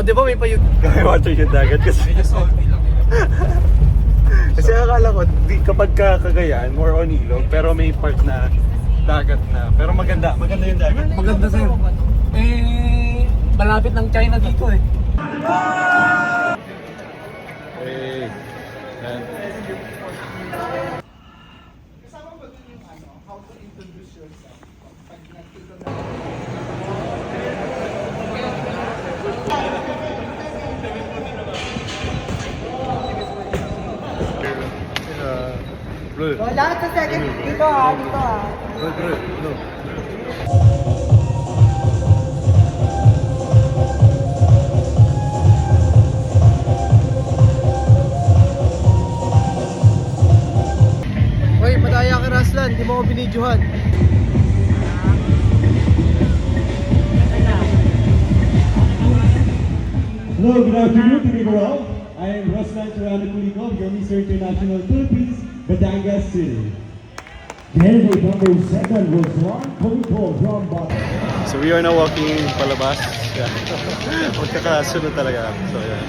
di ba may payog? May watching yung dagat kasi. Medyo salty lang yun. Kasi akala ko, kapag Cagayan, more on ilog, pero may part na dagat na. Pero maganda yung dagat. Maganda sir. Eh, malapit ng China dito eh. Eh, yan. Blue. Wala sa second. Dito ha, dito ha. Blue. No. Hoy, madaya ka Raslan, di mo ko binidyohan. Hello, good afternoon to you all. I am Ruslan Tirano Kulikov, your Mr. International Philippines, Batangas City. Candidate number 7 was Ron Kulikov from Batangas. So we are now walking palabas. Yeah. Magkakasunod talaga. So yeah.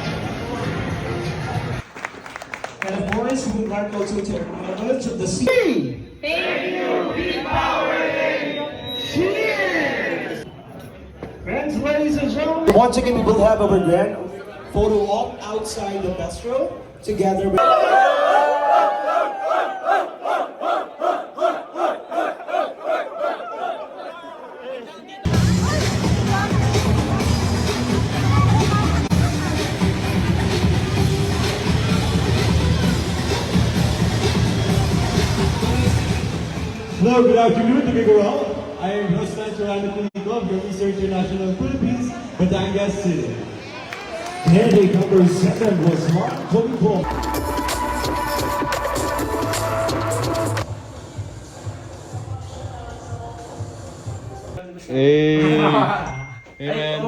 And of course, we would like also to acknowledge the sea. Friends, ladies and gentlemen, once again we will have our grand photo op outside the bistro together with Hello, good afternoon to you all. I am Ruslan Tirano Kulikov, your Mr. International Philippines, Batangas City. Candidate number 7 was Ron Kulikov. Hey. Amen.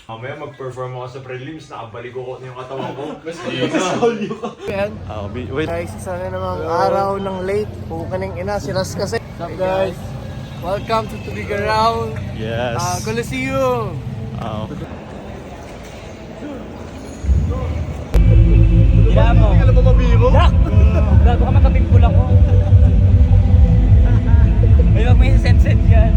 Mamaya mag-perform ako sa prelims, nakabaligo ko na yung katawan ko. Yan. Wait. Guys, isa na namang araw ng late. Pukaning ina, si Ras kasi. What's up guys? Welcome to Tubigan Round. Yes. Coliseum. Gila mo. Alam mo mabiro? Gago ka makapimpul ako. May wag may sense yan.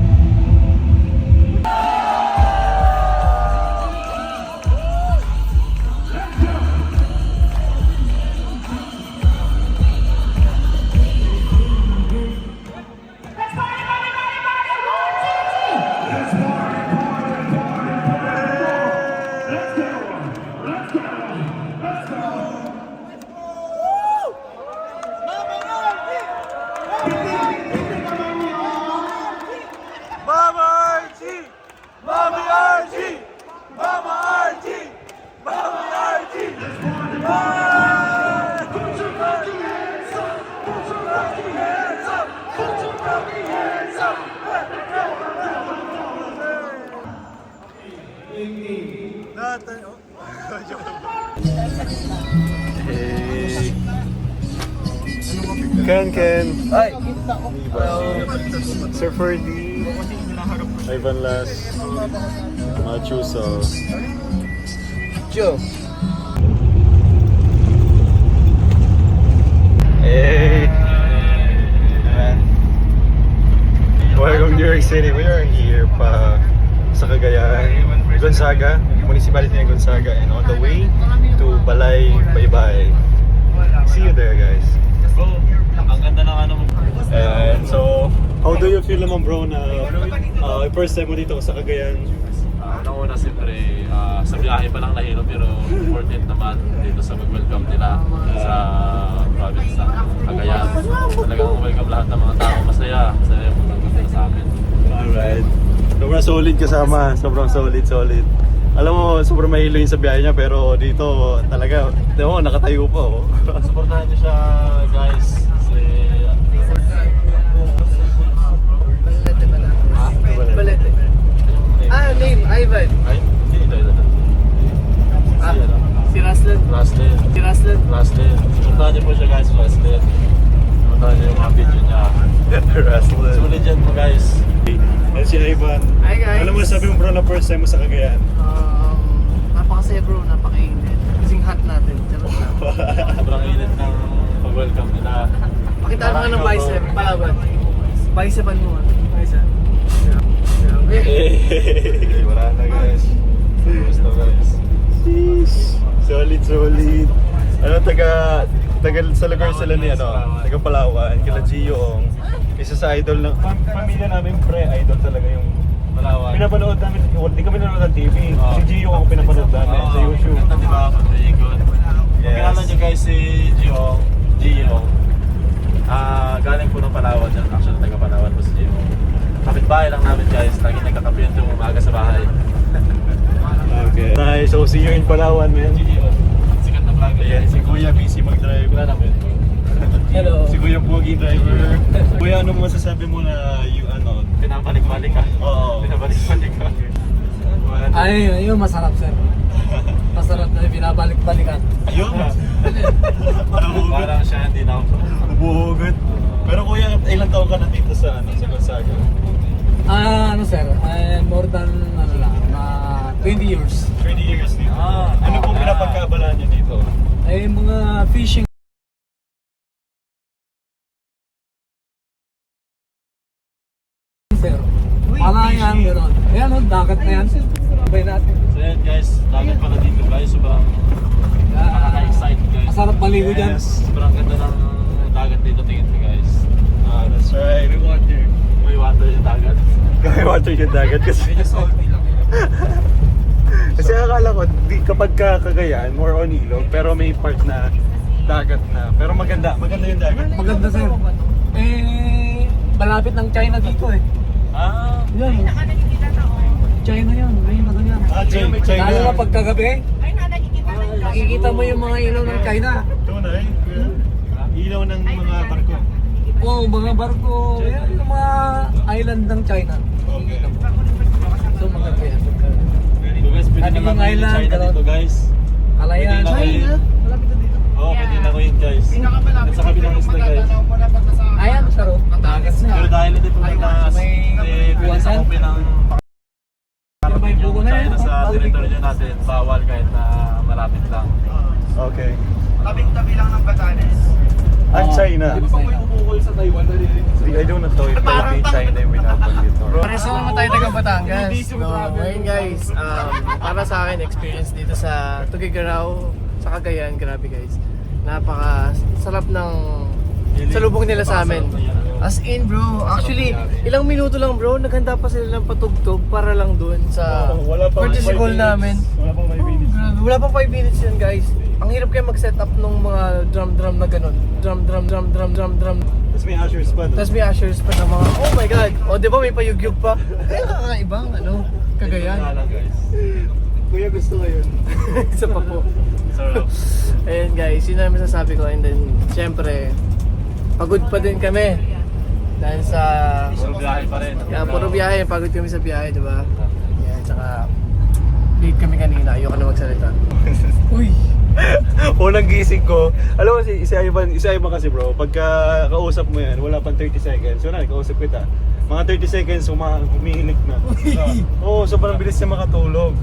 Ken. Ay. Sir Ferdy. Ivan Las. Machuso. Joe. Hey. Welcome New York City. We are here sa Cagayan, Gonzaga, municipality ng Gonzaga, and on the way to Balay Baybay. See you there, guys. Ang ganda ng ano mo. And so, how do you feel naman bro na first time mo dito sa Cagayan? Una siyempre, sa biyahe pa lang nahilo pero important naman dito sa mag-welcome nila sa province ng Cagayan. Talagang welcome lahat ng mga tao. Masaya yung mag-welcome nila sa amin. Alright. Sobrang solid kasama. Sobrang solid. Alam mo, sobrang mahilo yun sa biyahe niya pero dito talaga, nakatayo pa oh. Supportahan niyo siya guys. Balete. Name, Ivan. Ay, hindi ito. Si Raslan. Last name. Si Raslan. Supportahan niyo po siya guys, last name. puntahan niyo yung mga video niya. Restless. Sulit yan po guys. And si Ivan. Hi, guys. Alam mo, sabi mo bro na first time mo sa Cagayan. Napakasaya bro, napakainit. Kasing hot natin. Charot lang. Sobrang init ng pag-welcome nila. Pakita mo nga ng bicep, palaban. Bicepan mo. Bicep. Hey, wala na guys. Gusto guys. Solid, solid. Ano, taga sa lugar sila ni taga Palawan, kila Gio. Isa sa idol ng pamilya namin, pre-idol talaga yung Palawan. pinapanood namin. Hindi kami nanonood ng TV. Oh. Si Gio ang pinapanood namin sa YouTube. Ganda diba? Very good. Yes. Kilala niyo guys si Gio. Galing po ng Palawan yan. Actually, taga Palawan po si Gio. Kapitbahay lang namin guys. Lagi nagkakape yun tuwing umaga sa bahay. Okay. Nice. So, see you in Palawan, man. Gio. Sikat na vlogger. Ayan, si Kuya busy mag-drive. Wala na po yun. Hello. Si Kuya Pogi driver. Kuya, ano mo masasabi mo na yung Pinabalik-balik ka. Oo. Pinabalik-balik ka. Ay, yun masarap sir. Masarap na binabalik-balikan. Ayun. Parang siya hindi na ako. Buhugot. Pero kuya, ilang taon ka na dito sa Gonzaga? Ano sir, more than 20 years. 20 years dito. Ano pong Ah. pinapagkabalaan niyo dito? Ay mga fishing sir. Palayan, gano'n. Ayan o, dagat na yan. Sabay natin. So yan guys, dagat pala dito guys. Sobrang nakaka-excite guys. Masarap maligo dyan. Sobrang ganda ng dagat dito tingin ko guys. That's right. May water. May water yung dagat. May water yung dagat kasi. Kasi akala ko, kapag Cagayan, more on ilog, pero may part na dagat na. Pero maganda yung dagat. Maganda sir. Malapit ng China dito eh. Yan. China yan. Ngayon na ganyan. China. Lalo na pagkagabi. Nakikita mo yung mga ilaw ng China. Tunay. Ilaw ng mga barko. Oo, mga barko. Yan, yung mga island ng China. Okay. So maganda yan. So guys, pwede Ano na yung lang island, China gano'n? dito guys. Kalayan. Pwede na kayo. Oo, pwede na ko yun guys. At sa kabilang isla guys. Ayan, saro. Dagat na. Pero dahil hindi pumunta may pwede sa buwasan. kopi ng May buko na yan. China sa territory natin, bawal kahit na malapit lang. Okay. Tabing-tabi lang ng Batanes. Ang China. sa Taiwan na rin? I don't know if Philippine China yung binabanggit. Pares naman tayo taga Batangas. So, ngayon guys, para sa akin, experience dito sa Tuguegarao, sa Cagayan, grabe guys. Napaka sarap ng salubong nila sa amin. As in bro, actually, ilang minuto lang bro, naghanda pa sila ng patugtog para lang dun sa courtesy call namin. Wala pang 5 minutes. Grabe, wala pang 5 minutes yun guys. Ang hirap kayo mag-set up ng mga drum na ganun. Drum. Tapos may ushers pa. No? Tapos may ushers pa na mga, oh my god. O di ba may payugyug pa? Kaya nga ibang Cagayan. guys. Kuya, gusto ko yun. Isa pa po. So, Ayun guys, yun na masasabi ko. And then, syempre, pagod pa din kami. Dahil sa... puro biyahe pa rin. Yeah, puro biyahe. Pagod kami sa biyahe, di ba? Yan, tsaka... Late kami kanina. Ayoko na magsalita. Uy! Unang gising ko, alam mo si Ivan kasi bro, pagka kausap mo yan, wala pang 30 seconds. So na, kausap kita. Mga 30 seconds, umihilik na. Oo, sobrang bilis niya makatulog.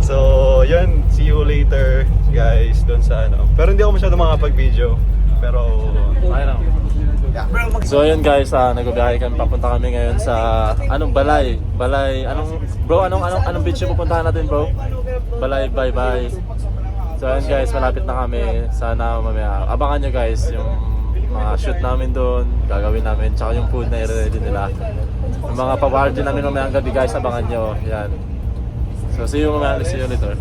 So, yun, see you later guys doon sa Pero hindi ako masyado makapag-video. Pero, Okay lang. So ayun guys, nagbibiyahe kami, papunta kami ngayon sa Balay, anong beach yung pupuntahan natin bro? Balay, bye. So ayun guys, malapit na kami. Sana mamaya, abangan nyo guys yung mga shoot namin doon, gagawin namin, tsaka yung food na i-ready nila. Yung mga pa-party namin mamaya ang gabi guys, abangan nyo, yan. So see you later.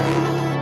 Thank